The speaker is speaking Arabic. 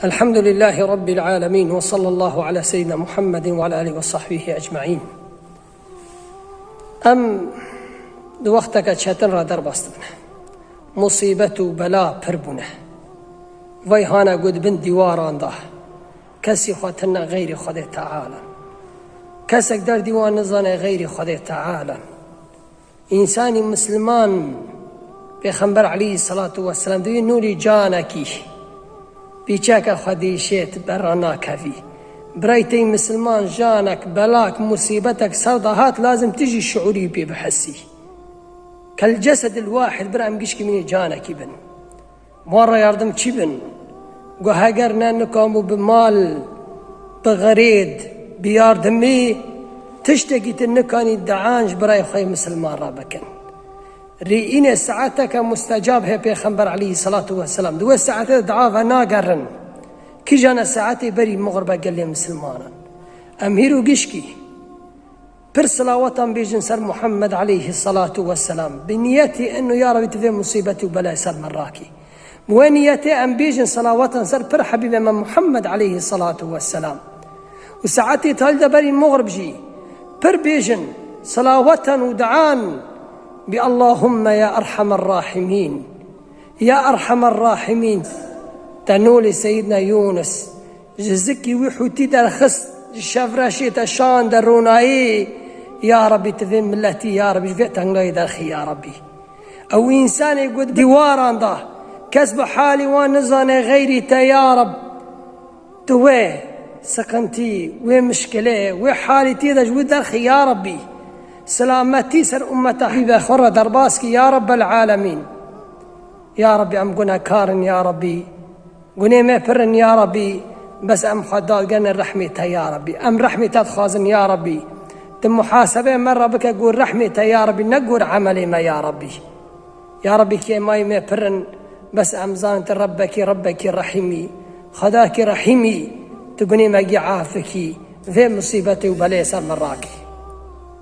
الحمد لله رب العالمين، وصلى الله على سيدنا محمد وعلى آله وصحبه أجمعين. دو وقتك چتن را در بستنه مصیبت و بلا پر بونه وی هانا گود بن دیواران ده کسی خواهتن غیر خود تعالی، کسک در دیوان نزانه غیر خود تعالی. انسانی مسلمان پیغمبر علیه الصلاة والسلام دوی نوری جانکی بیچاک خودیشت برانا کفی برایتی مسلمان جانك بلاك مصيبتك سوداهات لازم تجي شعوري بي بحسي كالجسد الواحد برام قشكي من جانك بن مرة يردم چي بن وهاجرنا نقاموا بمال بغريد بياردمي تشتقي تنكاني الدعانج براي خي مسلمان رابكن رئين ساعتك مستجاب هي بيغمبر عليه الصلاة والسلام دو ساعات دعافة ناقرن كي جانا ساعتي بري مغربة قال لي مسلمانا أمهيرو قشكي بر صلاوة بيجن سر محمد عليه الصلاة والسلام بنيتي أنه يا رب تفهم مصيبتي وبلا سر مراكي ونيتي أن بيجن صلاوة سر بر حبيب من محمد عليه الصلاة والسلام وساعتي تهلد بري مغرب جي بر بيجن صلاوة ودعان باللهم يا أرحم الراحمين يا أرحم الراحمين تنولي سيدنا يونس جزكي وحوتي در خص شفرشي تشان دروناي يا ربي تذم ملتي يا ربي جفئت انغاي درخي يا ربي او انسان يقول دواران ده كسب حالي ونزاني غيري تا يا رب توي سكنتي ومشكله وحالتي ده جود درخي يا ربي سلامتي سر امته حبيبه خره درباسكي يا رب العالمين يا ربي ام قنا كارن يا ربي قني ما فرن يا ربي بس ام خداد قلنا رحمتها يا ربي ام رحمتها تخازن يا ربي تم محاسبه مره بك اقول رحمتها يا ربي نقول عملي ما يا ربي يا ربي كي ما فرن بس ام زانت ربك رحيمي خداك رحيمي تقني ما عافكي في مصيبتي وبليس مراكي.